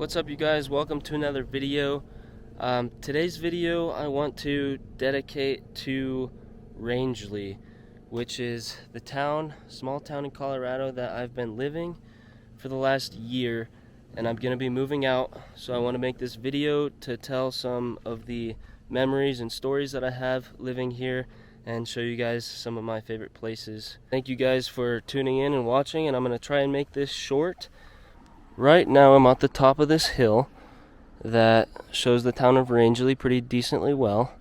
What's up, you guys? Welcome to another video. Today's video I want to dedicate to Rangeley, which is the small town in Colorado that I've been living for the last year, and I'm gonna be moving out. So I want to make this video to tell some of the memories and stories that I have living here and show you guys some of my favorite places. Thank you guys for tuning in and watching, and I'm gonna try and make this short. Right now I'm at the top of this hill that shows the town of Rangeley pretty decently well.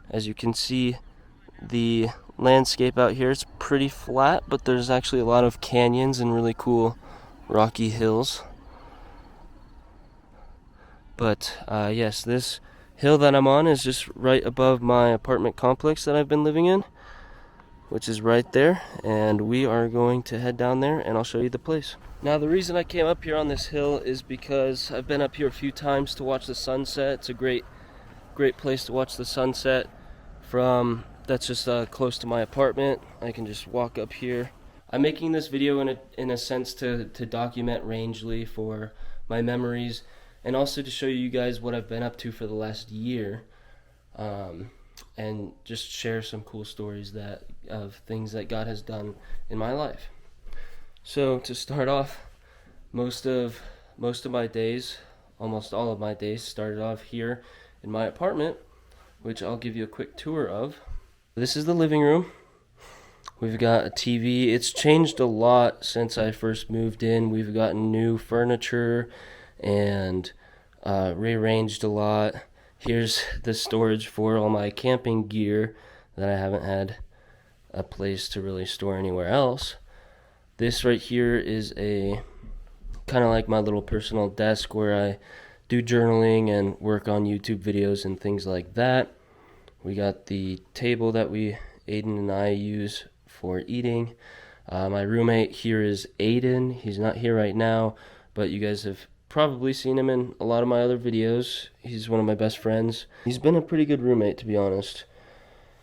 As you can see, the landscape out here is pretty flat, but there's actually a lot of canyons and really cool rocky hills. But yes, this hill that I'm on is just right above my apartment complex that I've been living in, which is right there, and we are going to head down there and I'll show you the place. Now, the reason I came up here on this hill is because I've been up here a few times to watch the sunset. It's a great place to watch the sunset from. That's just close to my apartment. I can just walk up here. I'm making this video in a sense to document Rangeley for my memories, and also to show you guys what I've been up to for the last year, and just share some cool stories of things that God has done in my life. So to start off, most of my days, almost all of my days, started off here in my apartment, which I'll give you a quick tour of. This is the living room. We've got a TV. It's changed a lot since I first moved in. We've gotten new furniture and rearranged a lot. Here's the storage for all my camping gear that I haven't had a place to really store anywhere else. This right here is a kind of like my little personal desk where I do journaling and work on YouTube videos and things like that. We got the table that Aiden and I use for eating. My roommate here is Aiden. He's not here right now, but you guys have probably seen him in a lot of my other videos. He's one of my best friends. He's been a pretty good roommate, to be honest.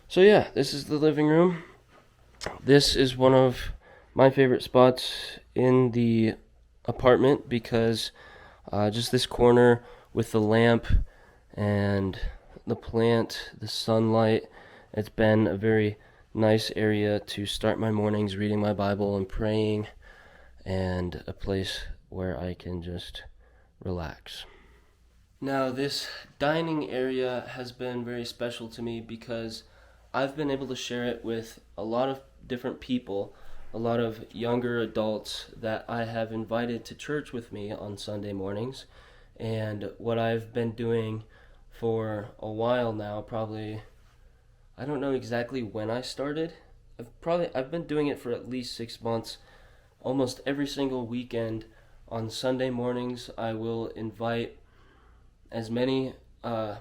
So yeah, this is the living room. This is one of my favorite spots in the apartment because just this corner with the lamp and the plant, the sunlight, it's been a very nice area to start my mornings reading my Bible and praying, and a place where I can just relax. Now, this dining area has been very special to me because I've been able to share it with a lot of different people, a lot of younger adults that I have invited to church with me on Sunday mornings. And what I've been doing for a while now, probably, I don't know exactly when I started. I've been doing it for at least 6 months. Almost every single weekend on Sunday mornings, I will invite as many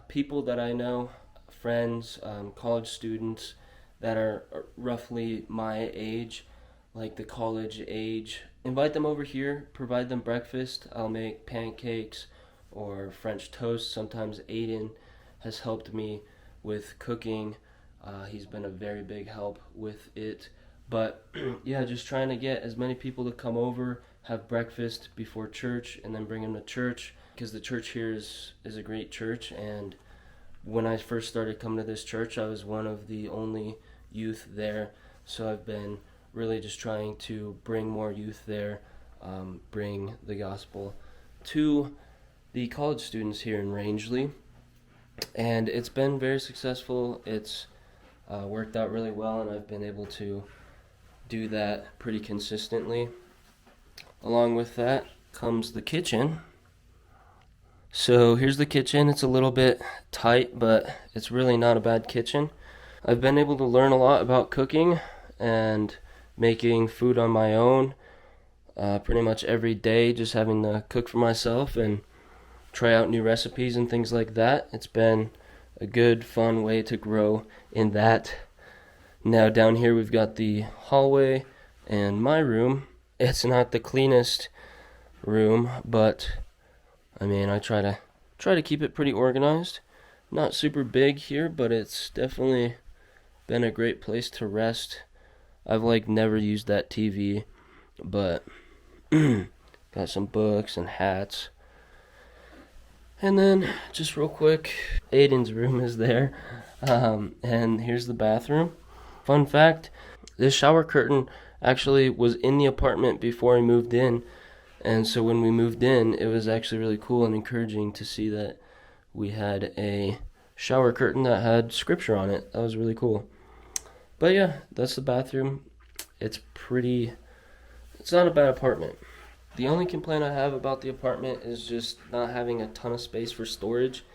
people that I know, friends, college students that are roughly my age, like the college age. Invite them over here, provide them breakfast. I'll make pancakes or French toast. Sometimes Aiden has helped me with cooking. He's been a very big help with it. But yeah, just trying to get as many people to come over, have breakfast before church, and then bring them to church, because the church here is a great church. And when I first started coming to this church, I was one of the only youth there. So I've been really just trying to bring more youth there, bring the gospel to the college students here in Rangeley, and it's been very successful. It's worked out really well, and I've been able to do that pretty consistently. Along with that comes the kitchen. So here's the kitchen. It's a little bit tight, but it's really not a bad kitchen. I've been able to learn a lot about cooking and making food on my own pretty much every day, just having to cook for myself and try out new recipes and things like that. It's been a good, fun way to grow in that. Now down here we've got the hallway and my room. It's not the cleanest room, but I mean, I try to keep it pretty organized. Not super big here, but it's definitely been a great place to rest. I've never used that TV, but got some books and hats. And then, just real quick, Aiden's room is there. And here's the bathroom. Fun fact, this shower curtain actually was in the apartment before I moved in. And so when we moved in, it was actually really cool and encouraging to see that we had a shower curtain that had scripture on it. That was really cool. But yeah, that's the bathroom. It's not a bad apartment. The only complaint I have about the apartment is just not having a ton of space for storage,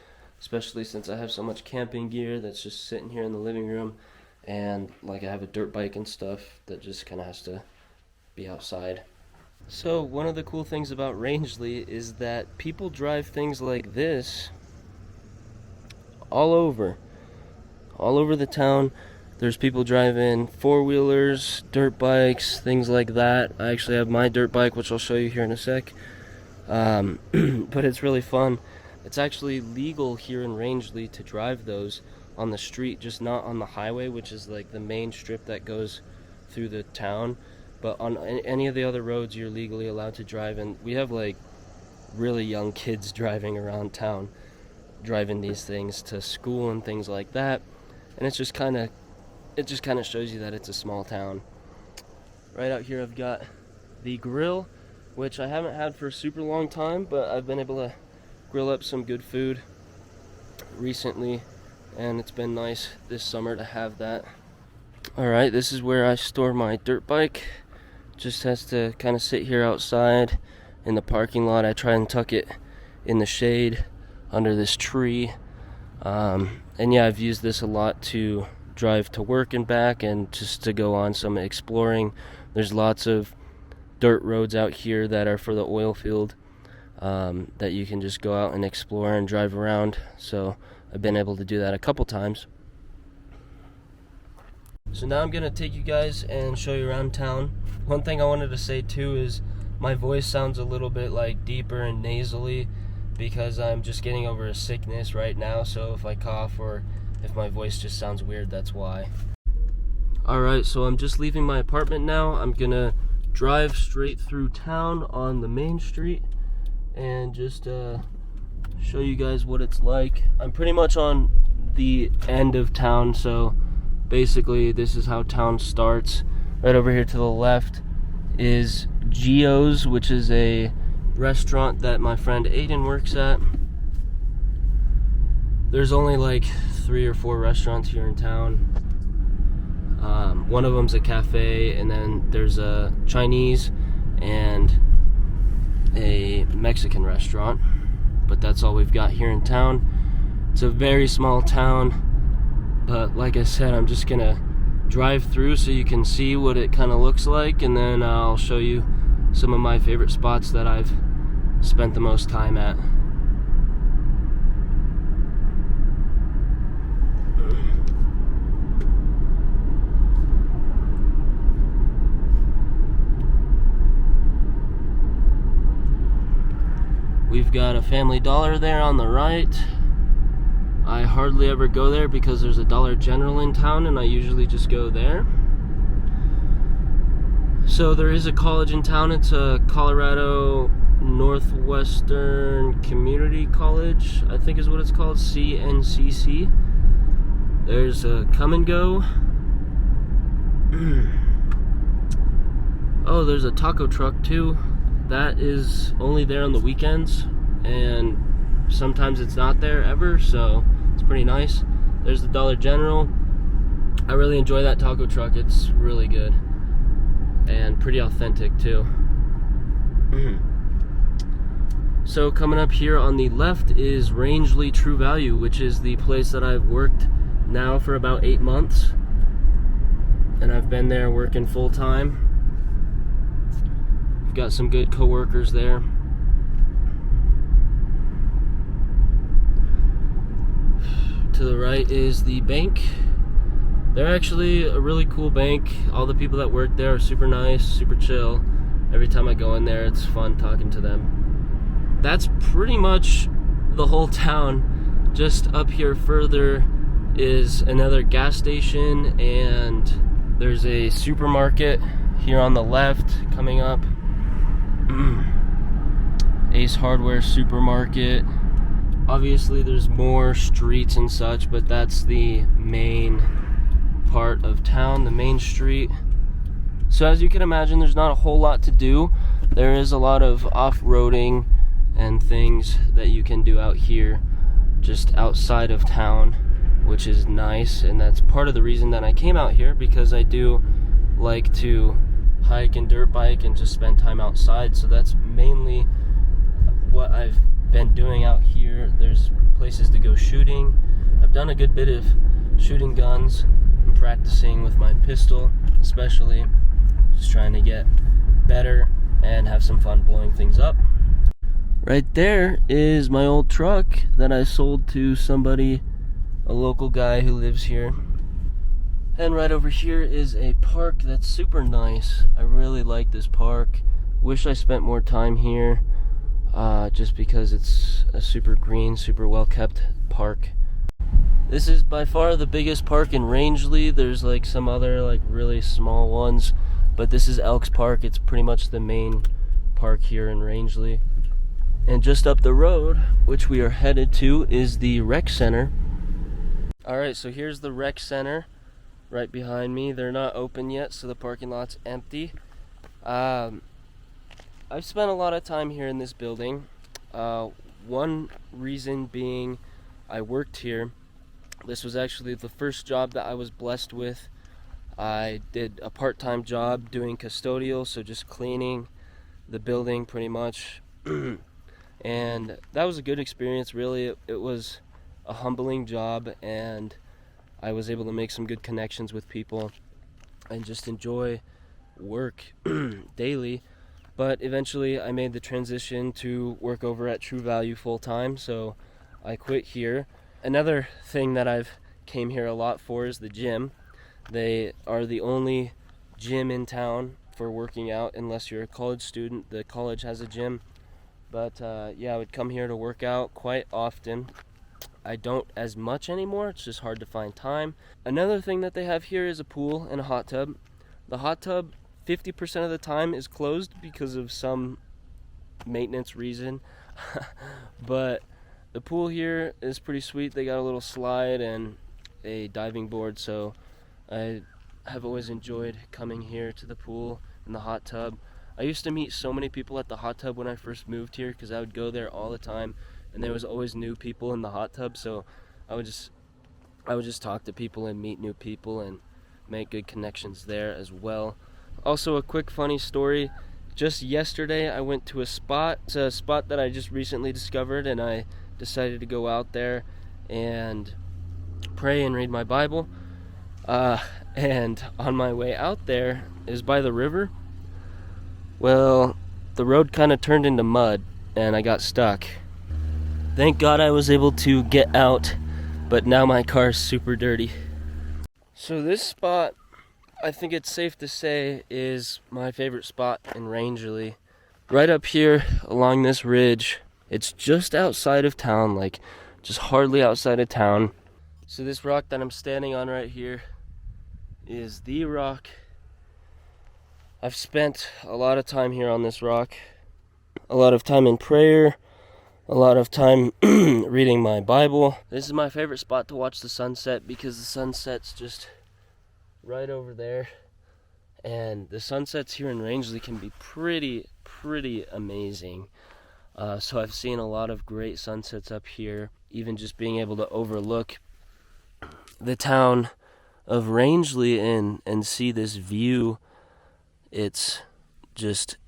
especially since I have so much camping gear that's just sitting here in the living room, and like I have a dirt bike and stuff that just kind of has to be outside. So one of the cool things about Rangeley is that people drive things like this all over the town. There's people driving four-wheelers, dirt bikes, things like that. I actually have my dirt bike, which I'll show you here in a sec. But it's really fun. It's actually legal here in Rangeley to drive those on the street, just not on the highway, which is like the main strip that goes through the town. But on any of the other roads, you're legally allowed to drive. And we have like really young kids driving around town, driving these things to school and things like that. And it just kind of shows you that it's a small town. Right out here I've got the grill, which I haven't had for a super long time, but I've been able to grill up some good food recently, and it's been nice this summer to have that. Alright, this is where I store my dirt bike. Just has to kind of sit here outside in the parking lot. I try and tuck it in the shade under this tree. And yeah, I've used this a lot to drive to work and back, and just to go on some exploring. There's lots of dirt roads out here that are for the oil field, that you can just go out and explore and drive around. So I've been able to do that a couple times. So now I'm gonna take you guys and show you around town. One thing I wanted to say too is my voice sounds a little bit like deeper and nasally because I'm just getting over a sickness right now. So if I cough or if my voice just sounds weird, that's why. Alright, so I'm just leaving my apartment now. I'm gonna drive straight through town on the main street and just show you guys what it's like. I'm pretty much on the end of town, so basically this is how town starts. Right over here to the left is Gio's, which is a restaurant that my friend Aiden works at. There's only like 3 or 4 restaurants here in town. One of them's a cafe, and then there's a Chinese and a Mexican restaurant, but that's all we've got here in town. It's a very small town, but like I said, I'm just gonna drive through so you can see what it kind of looks like, and then I'll show you some of my favorite spots that I've spent the most time at. We've got a Family Dollar there on the right. I hardly ever go there because there's a Dollar General in town, and I usually just go there. So there is a college in town. It's a Colorado Northwestern Community College, I think is what it's called, CNCC. There's a Come and Go. Oh, there's a taco truck too. That is only there on the weekends, and sometimes it's not there ever, so it's pretty nice. There's the Dollar General. I really enjoy that taco truck. It's really good and pretty authentic too. So coming up here on the left is Rangeley True Value, which is the place that I've worked now for about 8 months, and I've been there working full time. Got some good co-workers there. To the right is the bank. They're actually a really cool bank. All the people that work there are super nice, super chill. Every time I go in there, it's fun talking to them. That's pretty much the whole town. Just up here further is another gas station, and there's a supermarket here on the left coming up. Ace Hardware Supermarket. Obviously there's more streets and such, but that's the main part of town, the main street. So as you can imagine, there's not a whole lot to do. There is a lot of off-roading and things that you can do out here just outside of town, which is nice, and that's part of the reason that I came out here, because I do like to hike and dirt bike and just spend time outside. So that's mainly what I've been doing out here. There's places to go shooting. I've done a good bit of shooting guns and practicing with my pistol, especially just trying to get better and have some fun blowing things up. Right there is my old truck that I sold to somebody, a local guy who lives here. And right over here is a park that's super nice. I really like this park. Wish I spent more time here, just because it's a super green, super well kept park. This is by far the biggest park in Rangeley. There's like some other like really small ones, but this is Elks Park. It's pretty much the main park here in Rangeley. And just up the road, which we are headed to, is the rec center. Alright, so here's the rec center right behind me. They're not open yet, so the parking lot's empty. I've spent a lot of time here in this building. One reason being I worked here. This was actually the first job that I was blessed with. I did a part-time job doing custodial, so just cleaning the building pretty much. And that was a good experience, really. It was a humbling job, and I was able to make some good connections with people and just enjoy work daily. But eventually I made the transition to work over at True Value full-time, so I quit here. Another thing that I've came here a lot for is the gym. They are the only gym in town for working out, unless you're a college student. The college has a gym. But yeah, I would come here to work out quite often. I don't as much anymore. It's just hard to find time. Another thing that they have here is a pool and a hot tub. The hot tub, 50% of the time, is closed because of some maintenance reason. But the pool here is pretty sweet. They got a little slide and a diving board, so I have always enjoyed coming here to the pool and the hot tub. I used to meet so many people at the hot tub when I first moved here, because I would go there all the time, and there was always new people in the hot tub, so I would just talk to people and meet new people and make good connections there as well. Also, a quick funny story. Just yesterday I went to a spot. It's a spot that I just recently discovered, and I decided to go out there and pray and read my Bible. And on my way out there is by the river. Well, the road kind of turned into mud, and I got stuck. Thank God I was able to get out, but now my car's super dirty. So this spot, I think it's safe to say, is my favorite spot in Rangeley. Right up here along this ridge, it's just outside of town, like just hardly outside of town. So this rock that I'm standing on right here is the rock. I've spent a lot of time here on this rock, a lot of time in prayer, a lot of time reading my Bible. This is my favorite spot to watch the sunset, because the sunset's just right over there. And the sunsets here in Rangeley can be pretty amazing. So I've seen a lot of great sunsets up here. Even just being able to overlook the town of Rangeley and see this view, it's just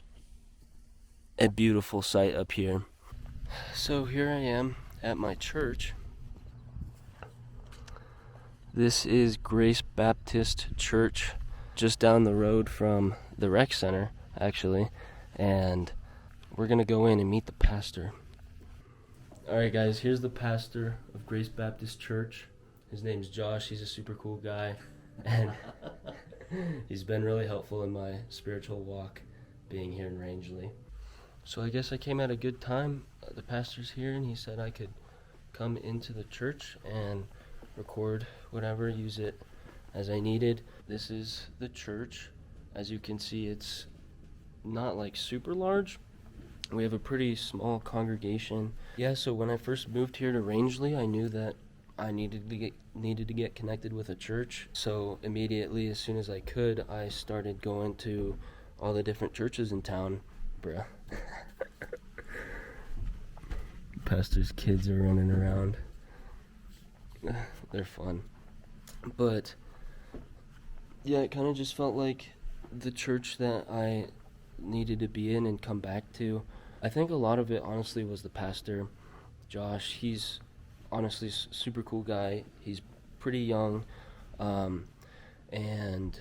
a beautiful sight up here. So here I am at my church. This is Grace Baptist Church, just down the road from the rec center, actually. And we're going to go in and meet the pastor. Alright guys, here's the pastor of Grace Baptist Church. His name's Josh. He's a super cool guy. And he's been really helpful in my spiritual walk being here in Rangeley. So I guess I came at a good time. The pastor's here, and he said I could come into the church and record whatever, use it as I needed. This is the church. As you can see, it's not like super large, We have a pretty small congregation. Yeah, so when I first moved here to Rangeley, I knew that I needed to get connected with a church. So immediately, as soon as I could, I started going to all the different churches in town. Bruh. Pastor's kids are running around. They're fun. But yeah, it kind of just felt like the church that I needed to be in and come back to. I think a lot of it, honestly, was the pastor, Josh. He's honestly super cool guy. He's pretty young, and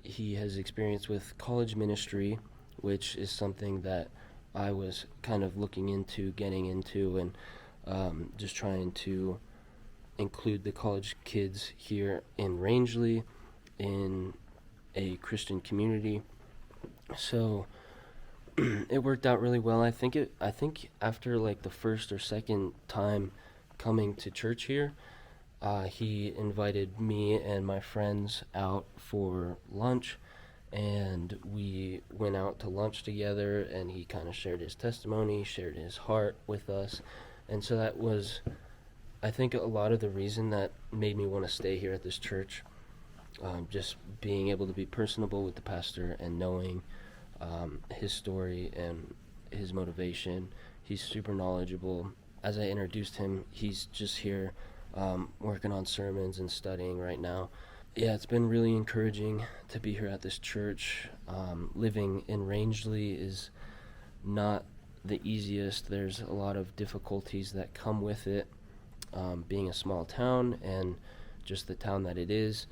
he has experience with college ministry, which is something that I was kind of looking into getting into, and just trying to include the college kids here in Rangeley in a Christian community. So it worked out really well. I think after like the first or second time coming to church here, he invited me and my friends out for lunch, and we went out to lunch together, and he kind of shared his testimony, shared his heart with us. And so that was, I think, a lot of the reason that made me want to stay here at this church. Just being able to be personable with the pastor and knowing his story and his motivation. He's super knowledgeable. As I introduced him, he's just here working on sermons and studying right now. Yeah, it's been really encouraging to be here at this church. Living in Rangeley is not the easiest. There's a lot of difficulties that come with it, being a small town and just the town that it is.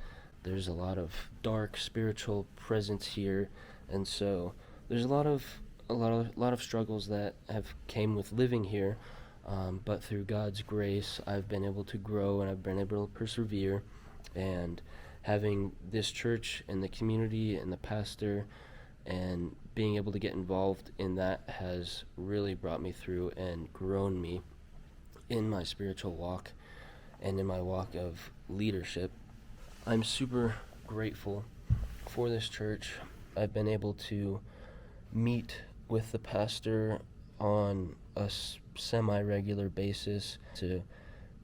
There's a lot of dark spiritual presence here, and so there's a lot of struggles that have came with living here. But through God's grace, I've been able to grow and I've been able to persevere. And having this church and the community and the pastor and being able to get involved in that has really brought me through and grown me in my spiritual walk and in my walk of leadership. I'm super grateful for this church. I've been able to meet with the pastor on a semi-regular basis, to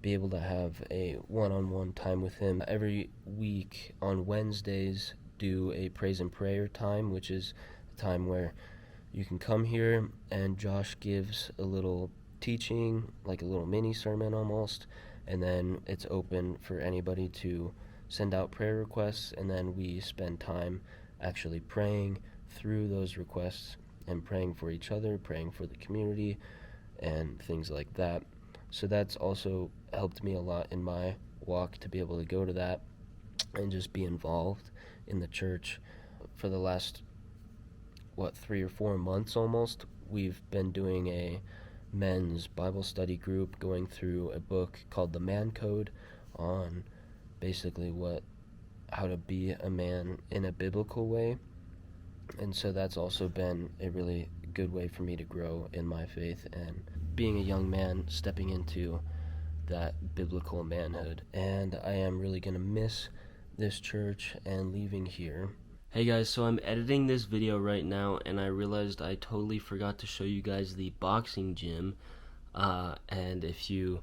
be able to have a one-on-one time with him. Every week on Wednesdays, do a praise and prayer time, which is a time where you can come here and Josh gives a little teaching, like a little mini sermon almost, and then it's open for anybody to send out prayer requests, and then we spend time actually praying through those requests and praying for each other, praying for the community, and things like that. So that's also helped me a lot in my walk, to be able to go to that and just be involved in the church. For the last 3 or 4 months almost, we've been doing a men's Bible study group, going through a book called The Man Code on basically how to be a man in a biblical way. And so that's also been a really good way for me to grow in my faith and being a young man stepping into that biblical manhood. And I am really going to miss this church and leaving here. Hey guys, so I'm editing this video right now, and I realized I totally forgot to show you guys the boxing gym. And if you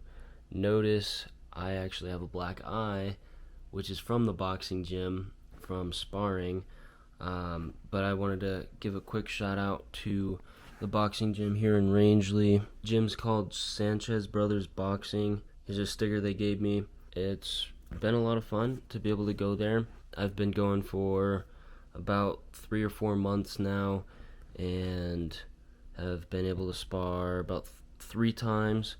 notice, I actually have a black eye, which is from the boxing gym, from sparring. But I wanted to give a quick shout out to the boxing gym here in Rangeley. Gym's called Sanchez Brothers Boxing. Here's a sticker they gave me. It's been a lot of fun to be able to go there. I've been going for about 3 or 4 months now, and have been able to spar about 3 times.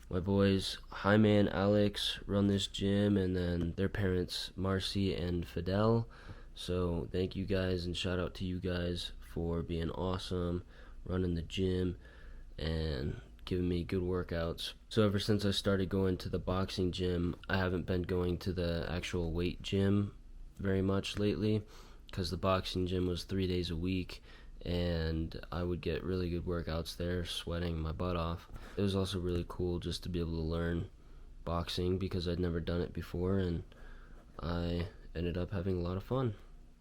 My boys Jaime and Alex run this gym, and then their parents Marcy and Fidel. So thank you guys, and shout out to you guys for being awesome, running the gym and giving me good workouts. So ever since I started going to the boxing gym, I haven't been going to the actual weight gym very much lately, because the boxing gym was 3 days a week, and I would get really good workouts there, sweating my butt off. It was also really cool just to be able to learn boxing, because I'd never done it before, and I ended up having a lot of fun.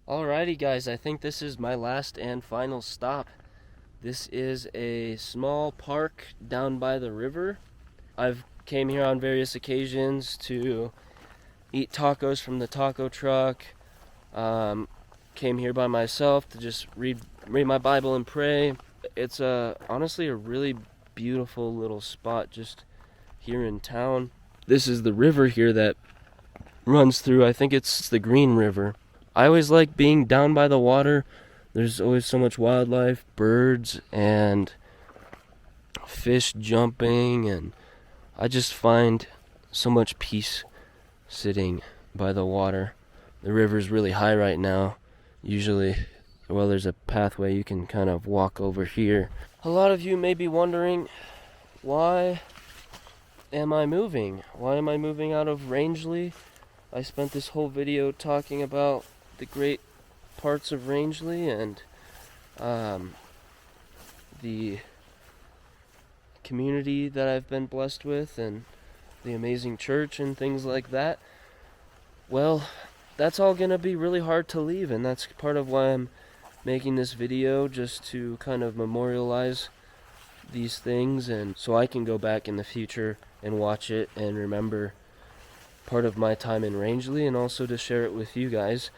Alrighty guys, I think this is my last and final stop. This is a small park down by the river. I've came here on various occasions to eat tacos from the taco truck. Came here by myself to just read my Bible and pray. It's honestly a really beautiful little spot just here in town. This is the river here that runs through, I think it's the Green River. I always like being down by the water. There's always so much wildlife, birds and fish jumping, and I just find so much peace sitting by the water. The river's really high right now. Usually, well, there's a pathway you can kind of walk over here. A lot of you may be wondering, why am I moving? Why am I moving out of Rangeley? I spent this whole video talking about the great parts of Rangeley and the community that I've been blessed with and the amazing church and things like that. Well, that's all gonna be really hard to leave, and that's part of why I'm making this video, just to kind of memorialize these things, and so I can go back in the future and watch it and remember part of my time in Rangeley, and also to share it with you guys.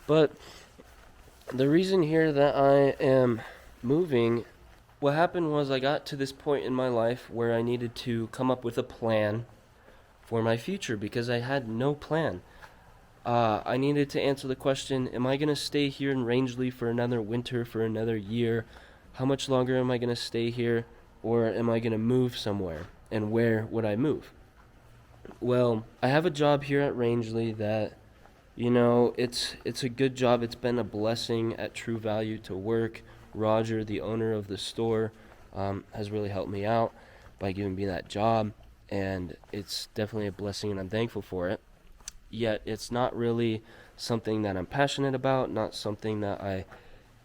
But the reason here that I am moving, what happened was I got to this point in my life where I needed to come up with a plan for my future, because I had no plan. I needed to answer the question, am I going to stay here in Rangeley for another winter, for another year? How much longer am I going to stay here? Or am I going to move somewhere? And where would I move? Well, I have a job here at Rangeley that, you know, it's a good job. It's been a blessing at True Value to work. Roger, the owner of the store, has really helped me out by giving me that job, and it's definitely a blessing, and I'm thankful for it. Yet it's not really something that I'm passionate about, not something that I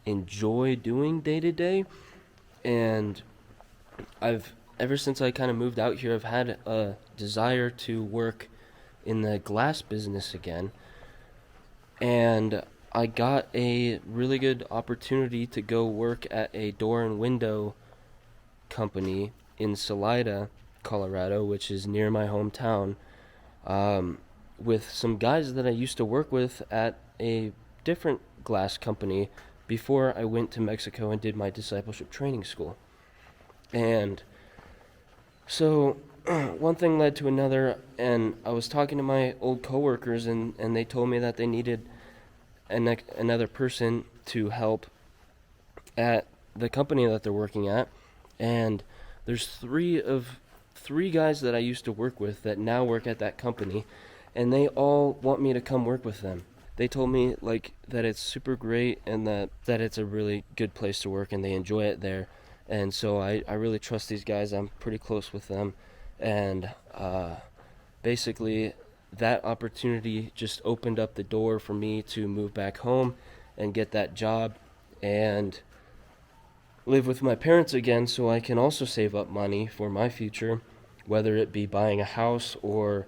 enjoy doing day to day. And ever since I kind of moved out here, I've had a desire to work in the glass business again. And I got a really good opportunity to go work at a door and window company in Salida, Colorado, which is near my hometown, with some guys that I used to work with at a different glass company before I went to Mexico and did my discipleship training school. And so one thing led to another, and I was talking to my old coworkers, and they told me that they needed another person to help at the company that they're working at. And there's three guys that I used to work with that now work at that company, and they all want me to come work with them. They told me like that it's super great, and that it's a really good place to work, and they enjoy it there. And so I really trust these guys. I'm pretty close with them, and basically that opportunity just opened up the door for me to move back home and get that job and live with my parents again, so I can also save up money for my future, whether it be buying a house or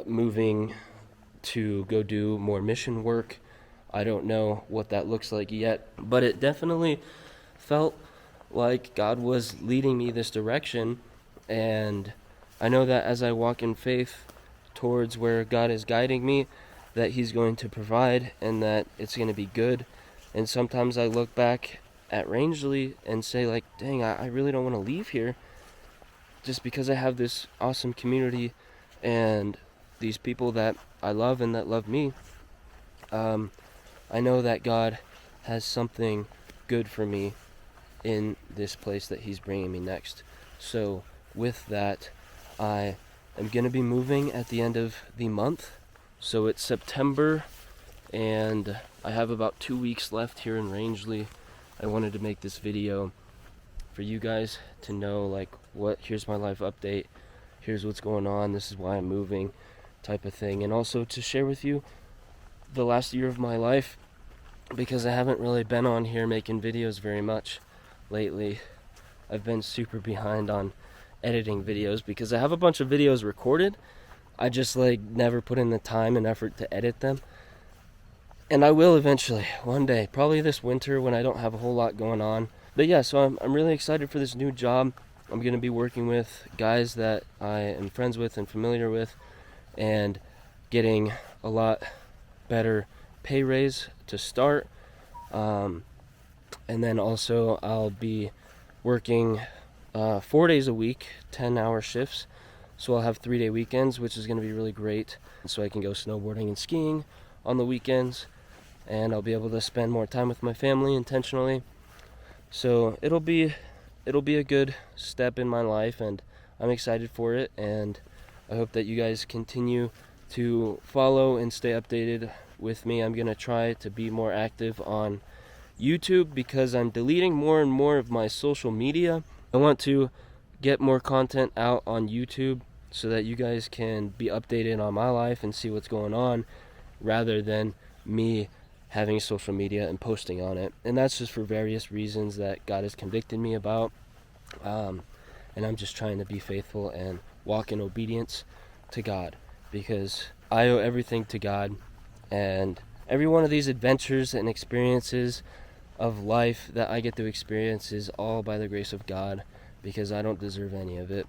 moving to go do more mission work. I don't know what that looks like yet, but it definitely felt like God was leading me this direction, and I know that as I walk in faith towards where God is guiding me, that He's going to provide, and that it's going to be good. And sometimes I look back at Rangeley and say like, dang, I really don't want to leave here, just because I have this awesome community and these people that I love and that love me. I know that God has something good for me in this place that He's bringing me next. So with that, I am going to be moving at the end of the month. So it's September, and I have about 2 weeks left here in Rangeley. I wanted to make this video for you guys to know, like, here's my life update, here's what's going on, this is why I'm moving, type of thing. And also to share with you the last year of my life, because I haven't really been on here making videos very much lately. I've been super behind on editing videos because I have a bunch of videos recorded. I just never put in the time and effort to edit them. And I will eventually, one day, probably this winter when I don't have a whole lot going on. But yeah, so I'm really excited for this new job. I'm going to be working with guys that I am friends with and familiar with, and getting a lot better pay raise to start. And then also I'll be working 4 days a week, 10-hour shifts. So I'll have 3-day weekends, which is going to be really great. So I can go snowboarding and skiing on the weekends, and I'll be able to spend more time with my family intentionally. So it'll be a good step in my life, and I'm excited for it, and I hope that you guys continue to follow and stay updated with me. I'm going to try to be more active on YouTube because I'm deleting more and more of my social media. I want to get more content out on YouTube so that you guys can be updated on my life and see what's going on, rather than me having social media and posting on it. And that's just for various reasons that God has convicted me about. And I'm just trying to be faithful and walk in obedience to God, because I owe everything to God. And every one of these adventures and experiences of life that I get to experience is all by the grace of God, because I don't deserve any of it.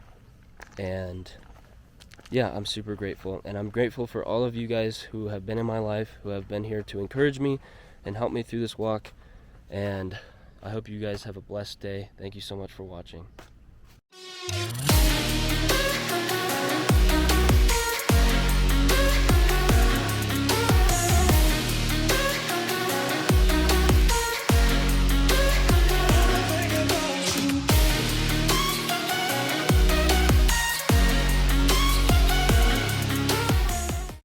And yeah, I'm super grateful, and I'm grateful for all of you guys who have been in my life, who have been here to encourage me and help me through this walk. And I hope you guys have a blessed day. Thank you so much for watching.